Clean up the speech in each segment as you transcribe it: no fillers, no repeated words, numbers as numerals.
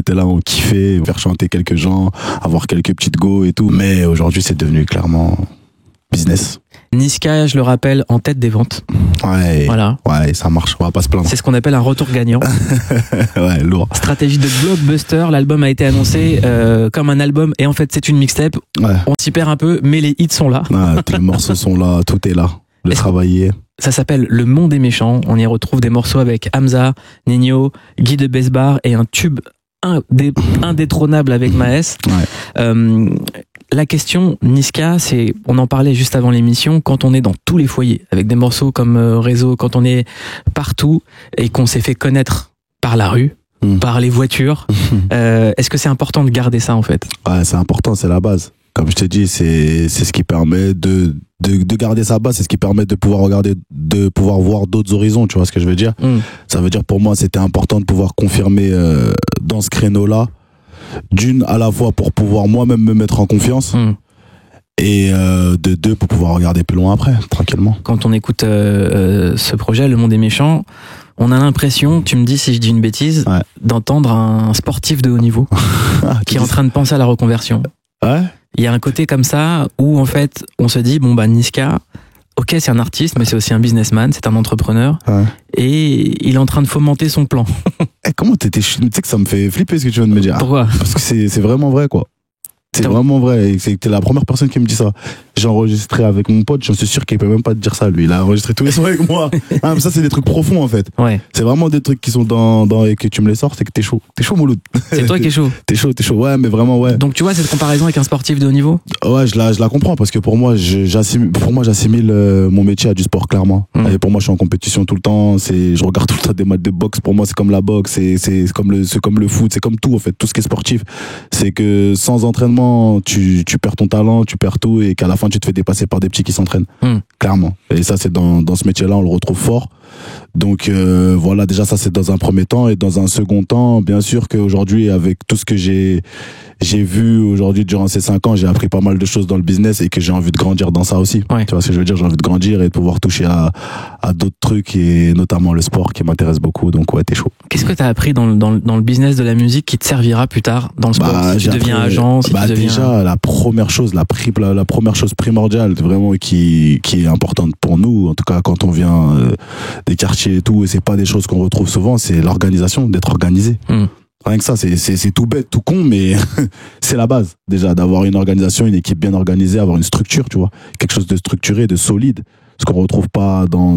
était là, on kiffait, faire chanter quelques gens, avoir quelques petites go et tout. Mais aujourd'hui, c'est devenu clairement business. Niska, je le rappelle, en tête des ventes. Ouais. Voilà. Ouais, ça marche. On va pas se plaindre. C'est ce qu'on appelle un retour gagnant. Ouais, lourd. Stratégie de blockbuster. L'album a été annoncé comme un album et en fait c'est une mixtape. Ouais. On s'y perd un peu, mais les hits sont là. Ouais, les morceaux sont là, tout est là. Le travail y est. Ça s'appelle Le Monde est méchant. On y retrouve des morceaux avec Hamza, Nino, Guy de Besbar et un tube indétrônable avec Maes. Ouais. La question, Niska, c'est, on en parlait juste avant l'émission, quand on est dans tous les foyers, avec des morceaux comme Réseau, quand on est partout et qu'on s'est fait connaître par la rue, par les voitures, est-ce que c'est important de garder ça en fait? Ouais, c'est important, c'est la base. Comme je t'ai dit, c'est ce qui permet de garder sa base, c'est ce qui permet de pouvoir regarder, de pouvoir voir d'autres horizons, tu vois ce que je veux dire? Ça veut dire pour moi, c'était important de pouvoir confirmer dans ce créneau-là, d'une à la fois pour pouvoir moi-même me mettre en confiance et de deux pour pouvoir regarder plus loin après, tranquillement. Quand on écoute ce projet, Le Monde est méchant, on a l'impression, tu me dis si je dis une bêtise, ouais, d'entendre un sportif de haut niveau qui est en train de penser à la reconversion. Ouais. Il y a un côté comme ça où en fait on se dit bon bah Niska, ok c'est un artiste mais c'est aussi un businessman, c'est un entrepreneur, ouais, et il est en train de fomenter son plan. Comment t'étais, tu sais que ça me fait flipper ce que tu viens de me dire. Pourquoi? Parce que c'est vraiment vrai quoi. C'est vraiment vrai, et t'es la première personne qui me dit ça. J'ai enregistré avec mon pote, je suis sûr qu'il peut même pas te dire ça lui, il a enregistré tous les sons avec moi. Ah, mais ça c'est des trucs profonds en fait. Ouais. C'est vraiment des trucs qui sont dans et que tu me les sors, c'est que t'es chaud Mouloud. C'est toi qui es chaud. T'es chaud, ouais, mais vraiment ouais. Donc tu vois cette comparaison avec un sportif de haut niveau? Ouais, je la comprends parce que pour moi j'assimile mon métier à du sport clairement. Et pour moi je suis en compétition tout le temps, je regarde tout le temps des matchs de boxe, pour moi c'est comme la boxe, c'est comme le foot, c'est comme tout en fait, tout ce qui est sportif. C'est que sans entraînement, tu perds ton talent, tu perds tout et qu'à la fin tu te fais dépasser par des petits qui s'entraînent. Clairement. Et ça c'est dans ce métier-là, on le retrouve fort. Donc voilà, déjà ça c'est dans un premier temps, et dans un second temps, bien sûr qu'aujourd'hui avec tout ce que j'ai vu aujourd'hui durant ces 5 ans, j'ai appris pas mal de choses dans le business et que j'ai envie de grandir dans ça aussi. Ouais. Tu vois ce que je veux dire, j'ai envie de grandir et de pouvoir toucher à d'autres trucs, et notamment le sport qui m'intéresse beaucoup. Donc ouais, t'es chaud. Qu'est-ce que t'as appris dans le business de la musique qui te servira plus tard dans le sport? Si tu deviens agent, si tu deviens... Déjà la première chose primordiale vraiment qui est importante pour nous, en tout cas quand on vient des quartiers et tout, et c'est pas des choses qu'on retrouve souvent, c'est l'organisation, d'être organisé. Rien que ça, c'est tout bête, tout con, mais c'est la base déjà, d'avoir une organisation, une équipe bien organisée, avoir une structure, tu vois, quelque chose de structuré, de solide, ce qu'on retrouve pas dans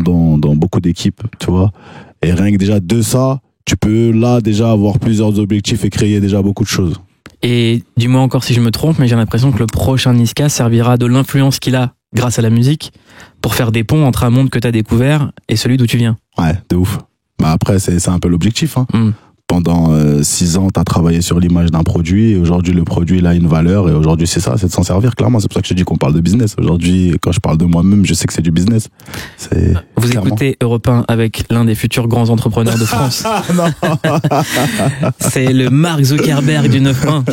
beaucoup d'équipes, tu vois. Et rien que déjà de ça, tu peux là déjà avoir plusieurs objectifs et créer déjà beaucoup de choses. Et dis-moi encore si je me trompe, mais j'ai l'impression que le prochain Niska servira de l'influence qu'il a grâce à la musique pour faire des ponts entre un monde que t'as découvert et celui d'où tu viens. Ouais, de ouf. Bah après c'est un peu l'objectif, hein. Pendant 6 ans, tu as travaillé sur l'image d'un produit, et aujourd'hui le produit il a une valeur, et aujourd'hui c'est ça, c'est de s'en servir clairement. C'est pour ça que je te dis qu'on parle de business. Aujourd'hui, quand je parle de moi-même, je sais que c'est du business. Vous clairement. Écoutez Europe 1 avec l'un des futurs grands entrepreneurs de France. C'est le Mark Zuckerberg du 9-1.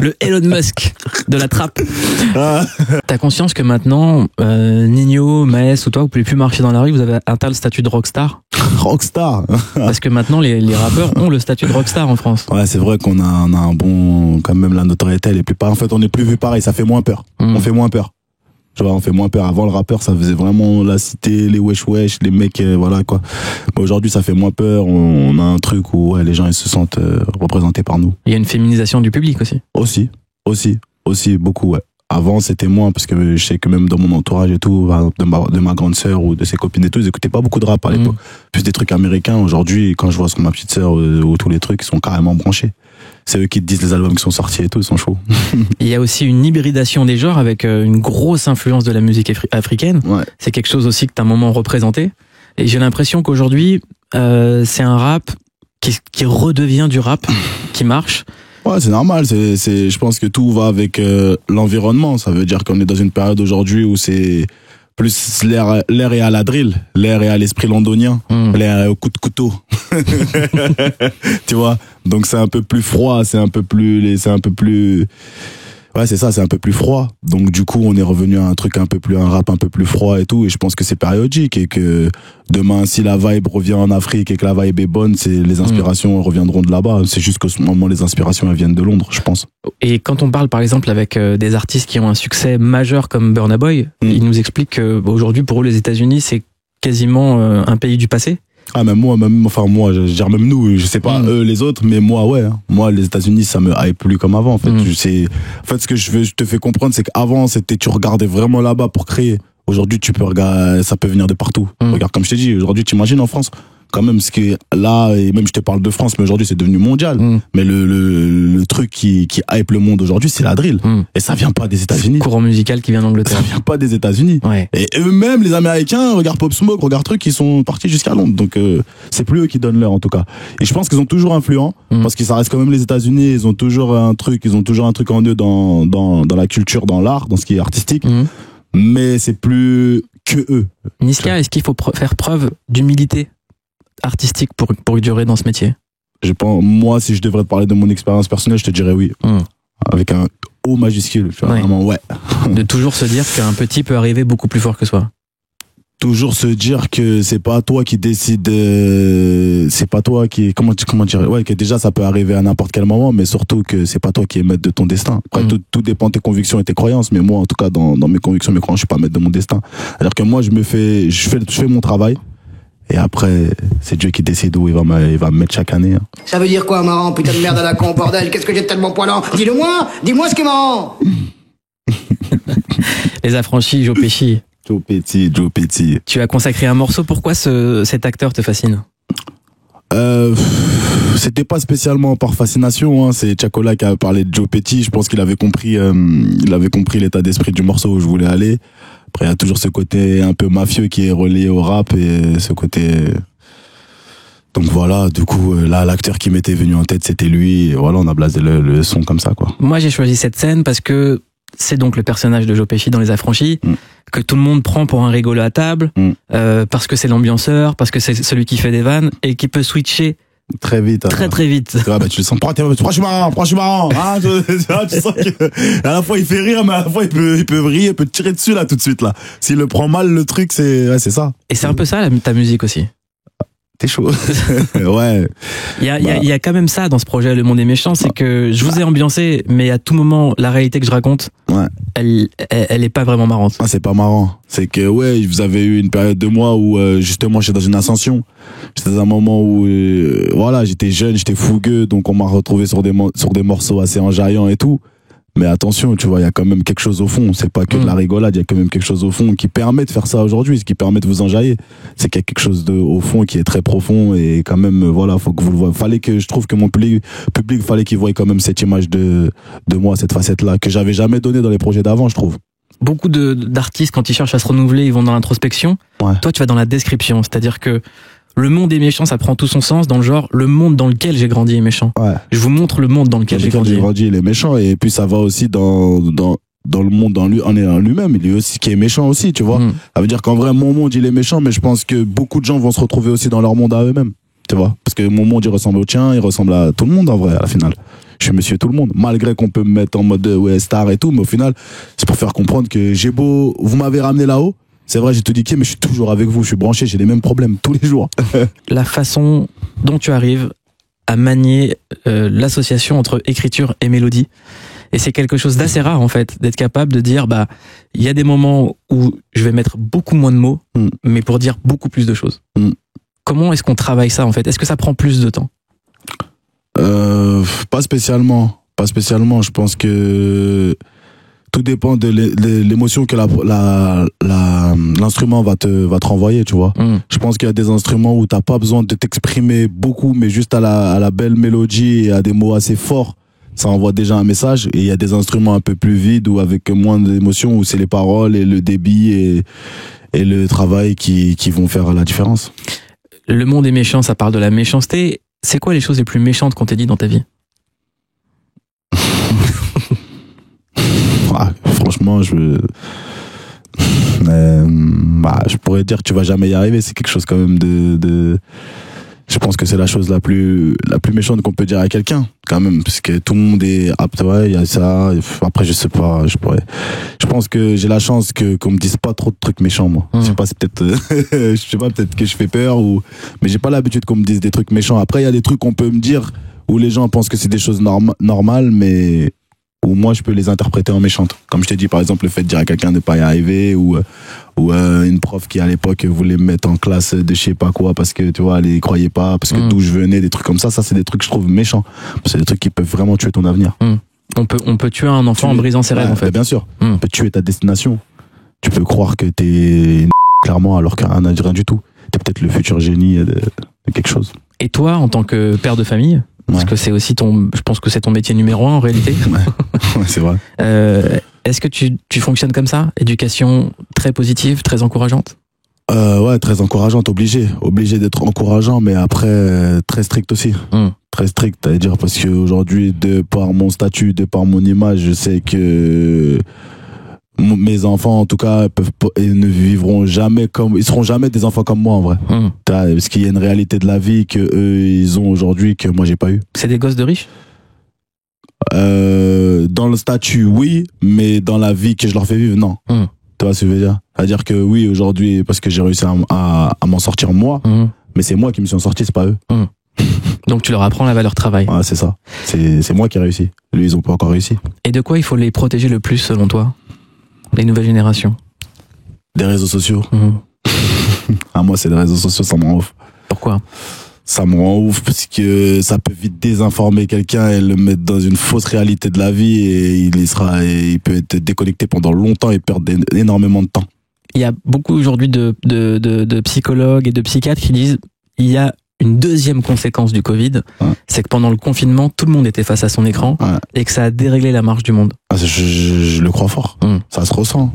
Le Elon Musk de la trappe. T'as conscience que maintenant, Nino, Maes ou toi, vous pouvez plus marcher dans la rue, vous avez atteint le statut de rockstar? Rockstar. Parce que maintenant les rappeurs ont le statut de rockstar en France. Ouais, c'est vrai qu'on a un bon, quand même la notoriété elle est plus pareil. En fait, on est plus vu pareil, ça fait moins peur. On fait moins peur. Tu vois, on fait moins peur. Avant, le rappeur, ça faisait vraiment la cité, les wesh, les mecs, voilà quoi. Mais aujourd'hui, ça fait moins peur. On a un truc où ouais, les gens ils se sentent représentés par nous. Il y a une féminisation du public aussi. Aussi, beaucoup, ouais. Avant, c'était moins, parce que je sais que même dans mon entourage et tout, de ma grande sœur ou de ses copines et tout, ils écoutaient pas beaucoup de rap à l'époque. Plus des trucs américains. Aujourd'hui, quand je vois sur ma petite sœur ou tous les trucs, ils sont carrément branchés. C'est eux qui te disent les albums qui sont sortis et tout, ils sont chauds. Il y a aussi une hybridation des genres avec une grosse influence de la musique africaine. Ouais. C'est quelque chose aussi que t'as un moment représenté. Et j'ai l'impression qu'aujourd'hui, c'est un rap qui redevient du rap, qui marche. Ouais, c'est normal. Je pense que tout va avec l'environnement. Ça veut dire qu'on est dans une période aujourd'hui où c'est plus l'air est à la drill, l'air est à l'esprit londonien, l'air est au coup de couteau. Tu vois. Donc c'est un peu plus froid, c'est un peu plus Ouais, c'est ça, c'est un peu plus froid. Donc du coup, on est revenu à un rap un peu plus froid et tout. Et je pense que c'est périodique et que demain, si la vibe revient en Afrique et que la vibe est bonne, les inspirations reviendront de là-bas. C'est juste qu'au ce moment, les inspirations elles viennent de Londres, je pense. Et quand on parle par exemple avec des artistes qui ont un succès majeur comme Burna Boy, ils nous expliquent qu'aujourd'hui pour eux les États-Unis c'est quasiment un pays du passé. Ah, même moi, je veux dire même nous, je sais pas eux les autres, mais moi ouais, moi les États-Unis ça me hype plus comme avant en fait. En fait ce que je te fais comprendre c'est qu'avant c'était tu regardais vraiment là-bas pour créer. Aujourd'hui tu peux regarder, ça peut venir de partout. Regarde comme je t'ai dit, aujourd'hui tu imagines en France quand même ce qui est là, et même je te parle de France mais aujourd'hui c'est devenu mondial. Mais le truc qui hype le monde aujourd'hui c'est la drill. Et ça vient pas des États-Unis. Courant musical qui vient d'Angleterre. Ça vient pas des États-Unis. Ouais. Et eux-mêmes les Américains, regarde Pop Smoke, regarde trucs, ils sont partis jusqu'à Londres. Donc c'est plus eux qui donnent l'heure en tout cas. Et je pense qu'ils ont toujours influent parce que ça reste quand même les États-Unis, ils ont toujours un truc en eux dans la culture, dans l'art, dans ce qui est artistique. Mais c'est plus que eux. Niska, est-ce qu'il faut faire preuve d'humilité artistique pour durer dans ce métier? Je pense, moi, si je devrais te parler de mon expérience personnelle, je te dirais oui. Avec un O majuscule. Tu vois, vraiment, ouais. De toujours se dire qu'un petit peut arriver beaucoup plus fort que soi. Toujours se dire que c'est pas toi qui décide, c'est pas toi qui, comment dire, ouais, que déjà ça peut arriver à n'importe quel moment, mais surtout que c'est pas toi qui es maître de ton destin. Après, tout dépend de tes convictions et tes croyances, mais moi, en tout cas, dans mes convictions, mes croyances, je suis pas maître de mon destin. C'est-à-dire que moi, je fais mon travail. Et après, c'est Dieu qui décide où il va me mettre chaque année. Ça veut dire quoi, marrant, putain de merde à la con, bordel? Qu'est-ce que j'ai de tellement poilant? Dis-moi ce qui est marrant. Les Affranchis, Joe Pesci. Joe Pesci. Tu as consacré un morceau. Pourquoi cet acteur te fascine? C'était pas spécialement par fascination, hein. C'est Chacola qui a parlé de Joe Pesci. Je pense qu'il avait compris l'état d'esprit du morceau où je voulais aller. Après, il y a toujours ce côté un peu mafieux qui est relié au rap et ce côté. Donc voilà, du coup, là, l'acteur qui m'était venu en tête, c'était lui. Et voilà, on a blasé le son comme ça, quoi. Moi, j'ai choisi cette scène parce que c'est donc le personnage de Joe Pesci dans Les Affranchis, que tout le monde prend pour un rigolo à table, parce que c'est l'ambianceur, parce que c'est celui qui fait des vannes et qui peut switcher très vite. Très vite. Ouais, bah, tu le sens pas, je suis marrant. Hein, tu sens que, à la fois il fait rire, mais à la fois il peut rire, il peut te tirer dessus, là, tout de suite, là. S'il le prend mal, le truc, c'est ça. Et c'est un peu ça, ta musique aussi. T'es chaud. Ouais. Il y a quand même ça dans ce projet Le Monde est méchant, c'est que je vous ai ambiancé, mais à tout moment, la réalité que je raconte, elle est pas vraiment marrante. Ah, c'est pas marrant. C'est que, ouais, vous avez eu une période de mois où, justement, j'étais dans une ascension. J'étais dans un moment où, voilà, j'étais jeune, j'étais fougueux, donc on m'a retrouvé sur des morceaux assez enjaillants et tout. Mais attention, tu vois, il y a quand même quelque chose au fond. C'est pas que de la rigolade, il y a quand même quelque chose au fond qui permet de faire ça aujourd'hui, ce qui permet de vous enjailler. C'est qu'il y a quelque chose au fond qui est très profond et quand même, voilà, faut que vous le voyez. Je trouve que mon public, fallait qu'il voie quand même cette image de moi, cette facette-là, que j'avais jamais donnée dans les projets d'avant, je trouve. Beaucoup d'artistes, quand ils cherchent à se renouveler, ils vont dans l'introspection. Ouais. Toi, tu vas dans la description. C'est-à-dire que le monde est méchant, ça prend tout son sens dans le genre, le monde dans lequel j'ai grandi est méchant. Ouais. Je vous montre le monde dans lequel j'ai grandi. Il est méchant, et puis ça va aussi dans le monde en lui-même, il est aussi qui est méchant aussi, tu vois. Ça veut dire qu'en vrai, mon monde, il est méchant, mais je pense que beaucoup de gens vont se retrouver aussi dans leur monde à eux-mêmes, tu vois. Parce que mon monde, il ressemble au tien, il ressemble à tout le monde, en vrai, à la finale. Je suis monsieur tout le monde, malgré qu'on peut me mettre en mode star et tout, mais au final, c'est pour faire comprendre que vous m'avez ramené là-haut. C'est vrai, j'ai tout niqué, mais je suis toujours avec vous, je suis branché, j'ai les mêmes problèmes tous les jours. La façon dont tu arrives à manier l'association entre écriture et mélodie, et c'est quelque chose d'assez rare en fait, d'être capable de dire, bah, il y a des moments où je vais mettre beaucoup moins de mots, mais pour dire beaucoup plus de choses. Comment est-ce qu'on travaille ça en fait? Est-ce que ça prend plus de temps? Pas spécialement. Je pense que tout dépend de l'émotion que l'instrument va te renvoyer, tu vois. Je pense qu'il y a des instruments où t'as pas besoin de t'exprimer beaucoup, mais juste à la belle mélodie et à des mots assez forts, ça envoie déjà un message. Et il y a des instruments un peu plus vides ou avec moins d'émotion, où c'est les paroles et le débit et le travail qui vont faire la différence. Le monde est méchant, ça parle de la méchanceté. C'est quoi les choses les plus méchantes qu'on t'ait dit dans ta vie? Franchement, je pourrais dire que tu vas jamais y arriver. C'est quelque chose quand même je pense que c'est la chose la plus méchante qu'on peut dire à quelqu'un. quand même, parce que tout le monde est apte, ouais, il y a ça. Après, je sais pas, je pense que j'ai la chance qu'on me dise pas trop de trucs méchants, moi. Je sais pas, c'est peut-être, je sais pas, peut-être que je fais peur mais j'ai pas l'habitude qu'on me dise des trucs méchants. Après, il y a des trucs qu'on peut me dire où les gens pensent que c'est des choses normales, mais où moi je peux les interpréter en méchantes. Comme je t'ai dit, par exemple, le fait de dire à quelqu'un de pas y arriver, ou une prof qui à l'époque voulait me mettre en classe de je sais pas quoi parce que tu vois, elle y croyait pas, parce que d'où je venais, des trucs comme ça c'est des trucs que je trouve méchants. C'est des trucs qui peuvent vraiment tuer ton avenir. On peut tuer un enfant en brisant ses rêves, en fait. Bien sûr. On peut tuer ta destination. Tu peux croire que t'es clairement, alors qu'un n'a rien du tout. T'es peut-être le futur génie de quelque chose. Et toi, en tant que père de famille, parce que c'est aussi je pense que c'est ton métier numéro 1 en réalité. Ouais, c'est vrai. Est-ce que tu fonctionnes comme ça? Éducation très positive, très encourageante? Ouais, très encourageante, obligé d'être encourageant, mais après très strict aussi. Très strict, c'est-à-dire parce qu'aujourd'hui, de par mon statut, de par mon image, je sais que mes enfants, en tout cas, ils seront jamais des enfants comme moi, en vrai. Parce qu'il y a une réalité de la vie que eux, ils ont aujourd'hui que moi, j'ai pas eu. C'est des gosses de riches? Dans le statut, oui, mais dans la vie que je leur fais vivre, non. Tu vois ce que je veux dire? C'est-à-dire que oui, aujourd'hui, parce que j'ai réussi à m'en sortir moi, mais c'est moi qui me suis en sorti, c'est pas eux. Donc tu leur apprends la valeur travail. Ouais, c'est ça. C'est moi qui ai réussi. Lui, ils ont pas encore réussi. Et de quoi il faut les protéger le plus, selon toi? Les nouvelles générations? Des réseaux sociaux. Moi, c'est les réseaux sociaux, ça me rend ouf. Pourquoi? Ça me rend ouf parce que ça peut vite désinformer quelqu'un et le mettre dans une fausse réalité de la vie, et il peut être déconnecté pendant longtemps et perdre énormément de temps. Il y a beaucoup aujourd'hui de psychologues et de psychiatres qui disent il y a une deuxième conséquence du Covid, c'est que pendant le confinement, tout le monde était face à son écran et que ça a déréglé la marche du monde. Je le crois fort. Ça se ressent.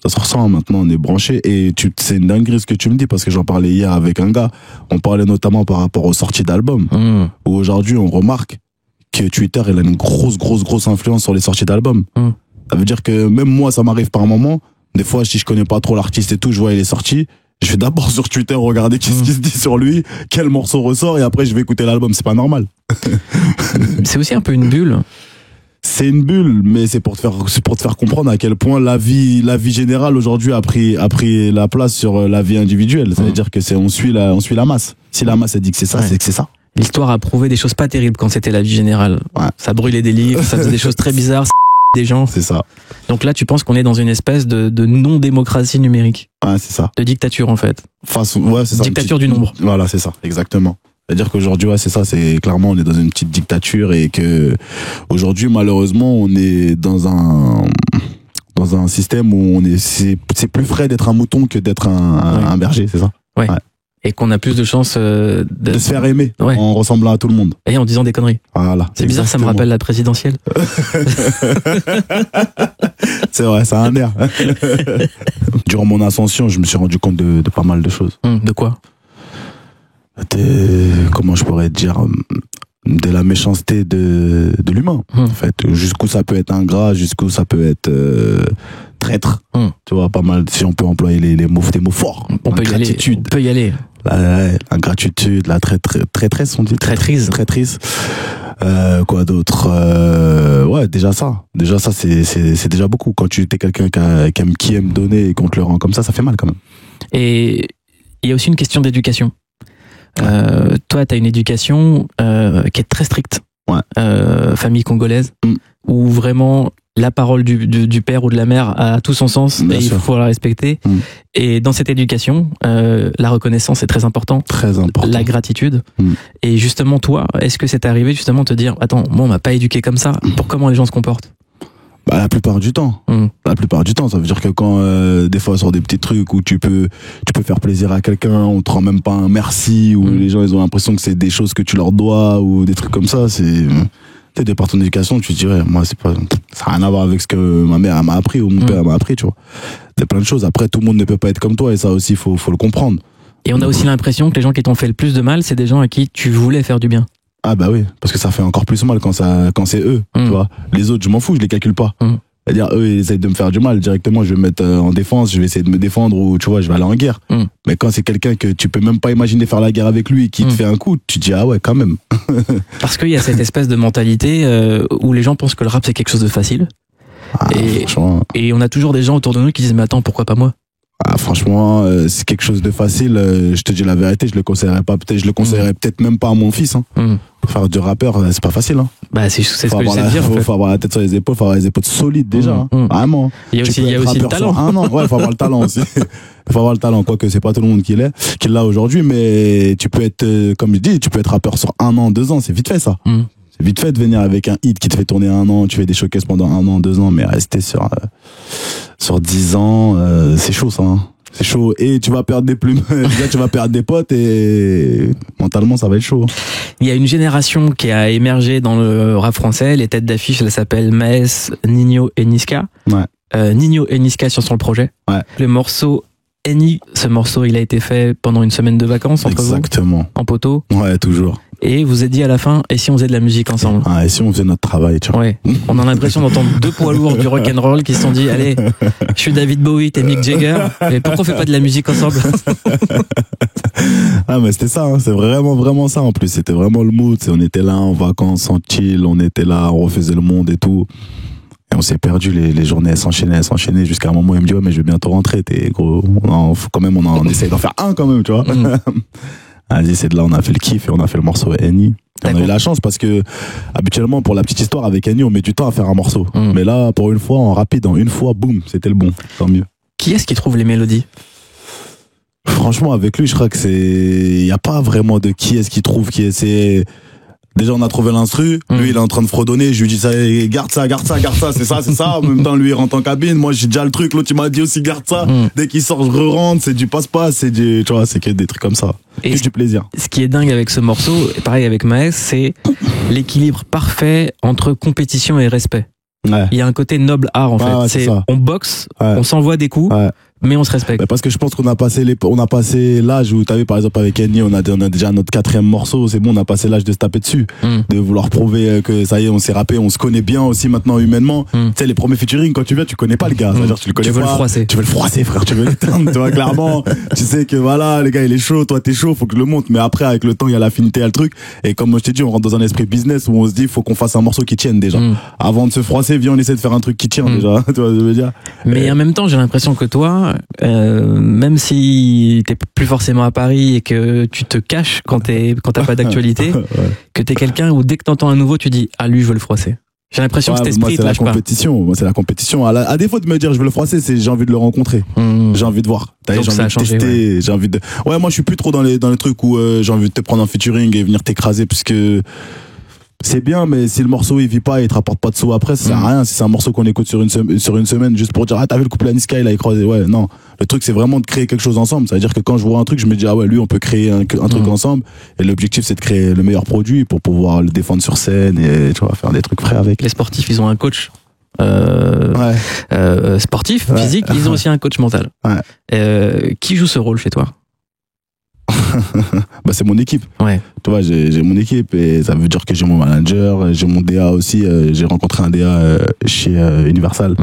Ça se ressent, maintenant on est branché, et c'est une dinguerie ce que tu me dis, parce que j'en parlais hier avec un gars. On parlait notamment par rapport aux sorties d'albums, où aujourd'hui on remarque que Twitter il a une grosse influence sur les sorties d'albums. Ça veut dire que même moi, ça m'arrive par moment, des fois si je connais pas trop l'artiste et tout, je vois il est sorti, je vais d'abord sur Twitter regarder qu'est-ce qui se dit sur lui, quel morceau ressort, et après je vais écouter l'album. C'est pas normal. C'est aussi un peu une bulle. C'est une bulle, mais c'est pour te faire comprendre à quel point la vie générale aujourd'hui a pris la place sur la vie individuelle. Ça veut dire que on suit la masse. Si la masse a dit que c'est ça, c'est que c'est ça. L'histoire a prouvé des choses pas terribles quand c'était la vie générale. Ça brûlait des livres, ça faisait des choses très bizarres, des gens. C'est ça. Donc là, tu penses qu'on est dans une espèce de non-démocratie numérique. Ouais, c'est ça. De dictature, en fait. C'est ça. Dictature du nombre. Voilà, c'est ça, exactement. C'est-à-dire qu'aujourd'hui, c'est ça, c'est clairement, on est dans une petite dictature, et que aujourd'hui, malheureusement, on est dans un système où c'est plus frais d'être un mouton que d'être un berger, c'est ça? Ouais. Et qu'on a plus de chances de se faire aimer en ressemblant à tout le monde. Et en disant des conneries. Voilà. C'est bizarre, ça me rappelle la présidentielle. C'est vrai, ça a un air. Durant mon ascension, je me suis rendu compte de pas mal de choses. De quoi? Comment je pourrais dire, de la méchanceté de l'humain, en fait, jusqu'où ça peut être ingrat, jusqu'où ça peut être traître. Tu vois, pas mal, si on peut employer des mots forts. On peut y aller. L'ingratitude, la traîtresse, on dit. Traîtrise. Quoi d'autre? Ouais, déjà ça, c'est déjà beaucoup. Quand tu es quelqu'un qui aime donner et qu'on te le rend comme ça fait mal quand même. Et il y a aussi une question d'éducation. Toi, tu as une éducation qui est très stricte. Famille congolaise, où vraiment la parole du père ou de la mère a tout son sens. Bien et sûr. Il faut la respecter. Et dans cette éducation, la reconnaissance est très important. Très important. La gratitude. Et justement, toi, est-ce que c'est arrivé justement de te dire, attends, moi on m'a pas éduqué comme ça, pour comment les gens se comportent? La plupart du temps. La plupart du temps, ça veut dire que quand des fois sur des petits trucs où tu peux faire plaisir à quelqu'un, on te rend même pas un merci, ou les gens ils ont l'impression que c'est des choses que tu leur dois, ou des trucs comme ça, de par ton éducation, tu te dirais, moi ça n'a rien à voir avec ce que ma mère m'a appris ou mon père m'a appris, tu vois. Il y a plein de choses. Après, tout le monde ne peut pas être comme toi, et ça aussi faut le comprendre. Et on a aussi l'impression que les gens qui t'ont fait le plus de mal, c'est des gens à qui tu voulais faire du bien. Ah bah oui, parce que ça fait encore plus mal quand c'est eux, tu vois. Les autres, je m'en fous, je les calcule pas. C'est-à-dire, eux, ils essayent de me faire du mal. Directement, je vais me mettre en défense, je vais essayer de me défendre ou, tu vois, je vais aller en guerre. Mais quand c'est quelqu'un que tu peux même pas imaginer faire la guerre avec lui et qui te fait un coup, tu te dis, ah ouais, quand même. Parce qu'il y a cette espèce de mentalité où les gens pensent que le rap, c'est quelque chose de facile. Et on a toujours des gens autour de nous qui disent, mais attends, pourquoi pas moi? Franchement, c'est quelque chose de facile. Je te dis la vérité, je le conseillerais pas. Peut-être, je le conseillerais peut-être même pas à mon fils. Faire du rappeur, c'est pas facile. Bah, c'est ce que j'essaie de dire. Faut avoir la tête sur les épaules, faut avoir les épaules solides déjà. Vraiment. Il y a aussi le talent. Ouais, faut avoir le talent aussi. Faut avoir le talent, quoique c'est pas tout le monde qui l'a aujourd'hui, mais tu peux être, comme je dis, tu peux être rappeur sur 1 an, 2 ans, c'est vite fait ça. C'est vite fait de venir avec un hit qui te fait tourner 1 an, tu fais des showcases pendant 1 an, 2 ans, mais rester sur 10 ans, c'est chaud ça. C'est chaud. Et tu vas perdre des plumes, tu vas perdre des potes et mentalement ça va être chaud. Il y a une génération qui a émergé dans le rap français, les têtes d'affiche, elles s'appellent Maes, Nino et Niska. Ouais. Nino et Niska sur le projet. Ouais. Le morceau Eni, ce morceau il a été fait pendant une semaine de vacances entre Exactement. vous, en poteau. Ouais, toujours. Et vous êtes dit à la fin, et si on faisait de la musique ensemble? Et si on faisait notre travail, tu vois. Ouais. On a l'impression d'entendre 2 poids lourds du rock'n'roll qui se sont dit, allez, je suis David Bowie, t'es Mick Jagger, et pourquoi on fait pas de la musique ensemble? Mais c'était ça, c'est vraiment ça en plus. C'était vraiment le mood. On était là en vacances, en chill, on était là, on refaisait le monde et tout. Et on s'est perdu, les journées elles s'enchaînaient jusqu'à un moment où il me dit, ouais, mais je vais bientôt rentrer, t'es gros. On essaye d'en faire un quand même, tu vois. Vas-y, c'est de là, on a fait le kiff et on a fait le morceau Eni. On a eu la chance parce que, habituellement, pour la petite histoire, avec Eni, on met du temps à faire un morceau. Mais là, pour une fois, en rapide, en une fois, boum, c'était le bon. Tant mieux. Qui est-ce qui trouve les mélodies? Franchement, avec lui, je crois que il y a pas vraiment de qui est-ce qui trouve, Déjà, on a trouvé l'instru. Lui, il est en train de fredonner. Je lui dis ça, garde ça. C'est ça. En même temps, lui, il rentre en cabine. Moi, j'ai déjà le truc. L'autre, il m'a dit aussi, garde ça. Dès qu'il sort, je re-rentre. C'est du passe-passe. Tu vois, c'est que des trucs comme ça. Et du plaisir. Ce qui est dingue avec ce morceau, et pareil avec Maes, c'est l'équilibre parfait entre compétition et respect. Ouais. Il y a un côté noble art, en fait. Ouais, c'est on boxe, on s'envoie des coups. Mais on se respecte. Parce que je pense qu'on a passé l'âge où t'as vu par exemple avec Eni, on a déjà notre 4e morceau, c'est bon, on a passé l'âge de se taper dessus, de vouloir prouver que ça y est, on s'est rappé, on se connaît bien aussi maintenant humainement. Tu sais, les premiers featuring, quand tu viens, tu connais pas le gars, c'est-à-dire tu le connais pas. Tu veux le froisser, frère, tu veux l'éteindre, tu vois, clairement. Tu sais que voilà, le gars il est chaud, toi t'es chaud, faut que je le monte. Mais après, avec le temps, il y a l'affinité, il y a le truc. Et comme je t'ai dit, on rentre dans un esprit business où on se dit, faut qu'on fasse un morceau qui tienne déjà. Avant de se froisser, viens, on essaie de faire un truc qui tient déjà. Tu vois ce que je veux dire? Mais en même temps, j'ai l'impression que toi, même si t'es plus forcément à Paris et que tu te caches quand t'as pas d'actualité, que t'es quelqu'un où dès que t'entends un nouveau, tu dis, ah lui, je veux le froisser. J'ai l'impression que cet esprit te lâche pas. Moi, c'est la compétition. À défaut de me dire, je veux le froisser, c'est j'ai envie de le rencontrer. J'ai envie de voir. Donc j'ai envie de tester. J'ai envie de. Ouais, moi, je suis plus trop dans les trucs où j'ai envie de te prendre en featuring et venir t'écraser puisque c'est bien, mais si le morceau il vit pas et il te rapporte pas de sous après, ça sert à rien. Si c'est un morceau qu'on écoute sur une semaine juste pour dire, ah, t'as vu le couplet Niska, il a écrasé. Ouais, non. Le truc, c'est vraiment de créer quelque chose ensemble. C'est-à-dire que quand je vois un truc, je me dis, ah ouais, lui, on peut créer un truc ensemble. Et l'objectif, c'est de créer le meilleur produit pour pouvoir le défendre sur scène et, tu vois, faire des trucs frais avec. Les sportifs, ils ont un coach. Sportif, physique, ils ont aussi un coach mental. Qui joue ce rôle chez toi? C'est mon équipe. Tu vois, j'ai mon équipe et ça veut dire que j'ai mon manager, j'ai mon DA aussi. J'ai rencontré un DA chez Universal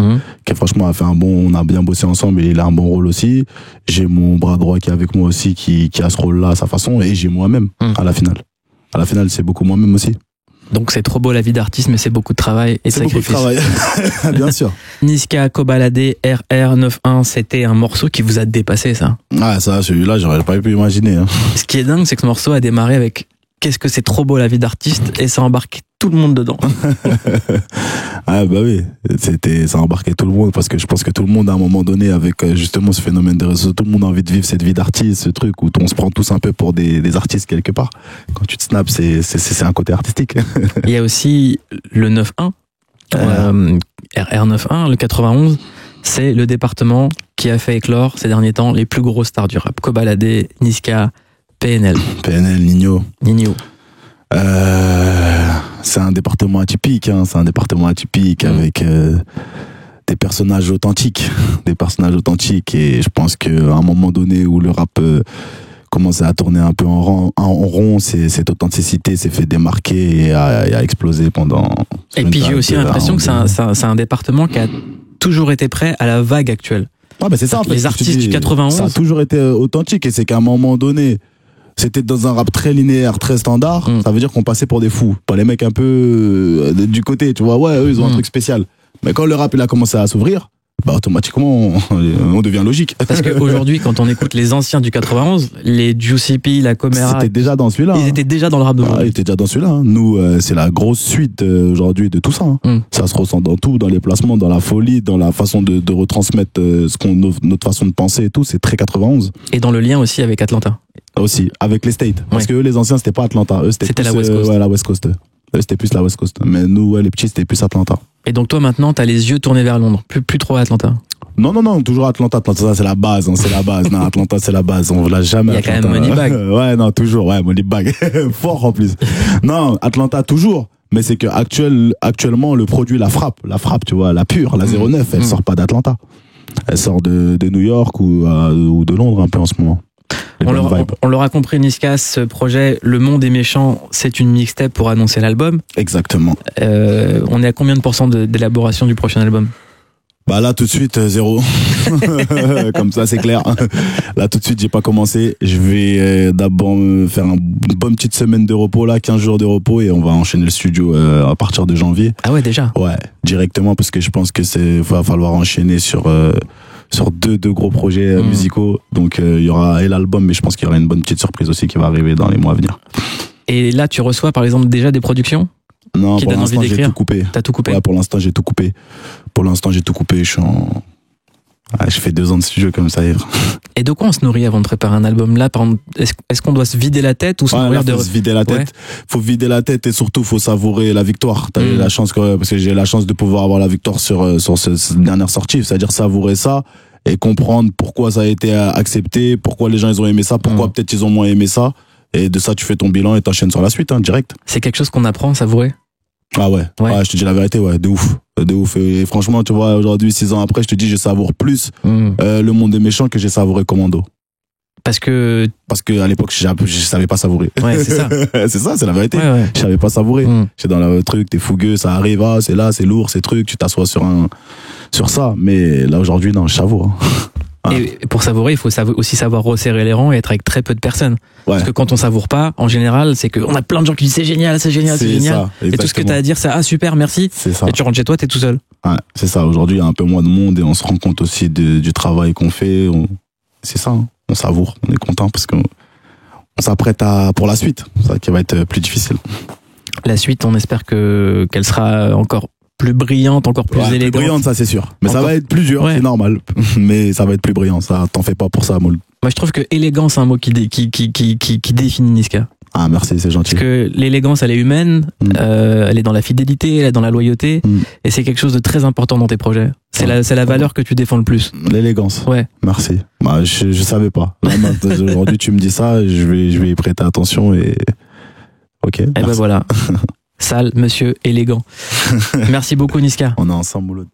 qui franchement a fait on a bien bossé ensemble et il a un bon rôle aussi. J'ai mon bras droit qui est avec moi aussi qui a ce rôle-là à sa façon et j'ai moi-même à la finale. À la finale, c'est beaucoup moi-même aussi. Donc c'est trop beau la vie d'artiste, mais c'est beaucoup de travail et de sacrifice. C'est beaucoup de travail, bien sûr. Niska Kobalade RR91, c'était un morceau qui vous a dépassé, ça. Ça, celui-là, j'aurais pas pu imaginer. Ce qui est dingue, c'est que ce morceau a démarré avec qu'est-ce que c'est trop beau la vie d'artiste et ça a embarqué tout le monde dedans. Oui, ça a embarqué tout le monde parce que je pense que tout le monde à un moment donné avec justement ce phénomène de réseau, tout le monde a envie de vivre cette vie d'artiste, ce truc où on se prend tous un peu pour des artistes quelque part. Quand tu te snaps, c'est un côté artistique. Il y a aussi le 9-1, RR91, le 91, c'est le département qui a fait éclore ces derniers temps les plus grosses stars du rap. Kobalade, Niska, PNL, Nino. C'est un département atypique, avec des personnages authentiques, et je pense qu'à un moment donné où le rap commençait à tourner un peu en rond, cette authenticité s'est fait démarquer et a explosé pendant Et puis j'ai aussi l'impression que c'est un département qui a toujours été prêt à la vague actuelle. Ah bah c'est ça en fait. Les artistes du 91. Ça a toujours été authentique et c'est qu'à un moment donné, c'était dans un rap très linéaire, très standard. Ça veut dire qu'on passait pour des fous, pas les mecs un peu du côté, tu vois. Ouais, eux ils ont un truc spécial. Mais quand le rap il a commencé à s'ouvrir, bah automatiquement on devient logique. Parce qu'aujourd'hui, quand on écoute les anciens du 91, les Juicy P, la Comera, c'était déjà dans celui-là. Ils étaient déjà dans le rap d'aujourd'hui. Ils étaient déjà dans celui-là. Hein. Nous, c'est la grosse suite aujourd'hui de tout ça. Hein. Ça se ressent dans tout, dans les placements, dans la folie, dans la façon de retransmettre notre façon de penser et tout. C'est très 91. Et dans le lien aussi avec Atlanta. Aussi, avec les States. Parce que eux, les anciens, c'était pas Atlanta. Eux, c'était plus, la West Coast. Ouais, la West Coast. Eux, c'était plus la West Coast. Mais nous, les petits, c'était plus Atlanta. Et donc toi, maintenant, t'as les yeux tournés vers Londres. Plus trop à Atlanta. Non, toujours Atlanta. Atlanta, c'est la base, hein, c'est la base. Non, Atlanta, c'est la base. On l'a jamais. Il y a Atlanta. quand même Moneybag. Ouais, non, toujours. Ouais, Moneybag. Fort en plus. Non, Atlanta, toujours. Mais c'est que actuellement, le produit, la frappe, tu vois, la pure, la 09, elle sort pas d'Atlanta. Elle sort de New York ou de Londres un peu en ce moment. On l'aura compris, Niska, ce projet, Le Monde est méchant, c'est une mixtape pour annoncer l'album. Exactement. On est à combien de pourcents d'élaboration du prochain album? Bah là tout de suite 0. Comme ça c'est clair. Là tout de suite j'ai pas commencé. Je vais d'abord faire une bonne petite semaine de repos là, 15 jours de repos et on va enchaîner le studio à partir de janvier. Ah ouais déjà. Ouais, directement parce que je pense que va falloir enchaîner sur deux gros projets musicaux. Donc il y aura l'album mais je pense qu'il y aura une bonne petite surprise aussi qui va arriver dans les mois à venir. Et là tu reçois par exemple déjà des productions? Non, pour l'instant j'ai tout coupé. T'as tout coupé? Ouais, pour l'instant j'ai tout coupé. Je fais 2 ans de studio comme ça. Et de quoi on se nourrit avant de préparer un album là? Par exemple, est-ce qu'on doit se vider la tête ou se nourrir faut se vider la tête. Ouais. Faut vider la tête et surtout faut savourer la victoire. T'as eu la chance parce que j'ai la chance de pouvoir avoir la victoire sur cette dernière sortie. C'est-à-dire savourer ça et comprendre pourquoi ça a été accepté, pourquoi les gens ils ont aimé ça, pourquoi peut-être ils ont moins aimé ça. Et de ça tu fais ton bilan et t'enchaînes sur la suite, hein, direct. C'est quelque chose qu'on apprend à savourer. Ah ouais, je te dis la vérité, ouais, de ouf. Et franchement, tu vois, aujourd'hui, 6 ans après, je te dis, je savoure plus Le Monde est méchant que j'ai savouré Commando. Parce que à l'époque, je savais pas savourer. Ouais, c'est ça. c'est la vérité. Ouais. Je savais pas savourer. J'étais dans le truc, t'es fougueux, ça arrive, c'est là, c'est lourd, c'est truc, tu t'assois sur ça. Mais là, aujourd'hui, non, je savoure. Et pour savourer, il faut aussi savoir resserrer les rangs et être avec très peu de personnes. Ouais. Parce que quand on savoure pas, en général, c'est qu'on a plein de gens qui disent c'est génial. Ça, et tout ce que t'as à dire, c'est ah super, merci. C'est ça. Et tu rentres chez toi, t'es tout seul. Ouais, c'est ça. Aujourd'hui, il y a un peu moins de monde et on se rend compte aussi du travail qu'on fait. C'est ça, hein. On savoure, on est content parce qu'on s'apprête pour la suite. C'est ça qui va être plus difficile. La suite, on espère qu'elle sera encore plus brillante, encore plus élégante. Plus brillante, ça c'est sûr. Mais ça va être plus dur, c'est normal. Mais ça va être plus brillant, ça. T'en fais pas pour ça, Moul. Moi, je trouve que élégance, c'est un mot qui définit Niska. Ah, merci, c'est gentil. Parce que l'élégance, elle est humaine, elle est dans la fidélité, elle est dans la loyauté, et c'est quelque chose de très important dans tes projets. C'est la valeur que tu défends le plus. L'élégance. Ouais. Merci. Bah, je savais pas. Là, aujourd'hui, tu me dis ça, je vais y prêter attention et. Ok. Et ben voilà. Sale, monsieur élégant. Merci beaucoup, Niska. On est ensemble, Mouloud.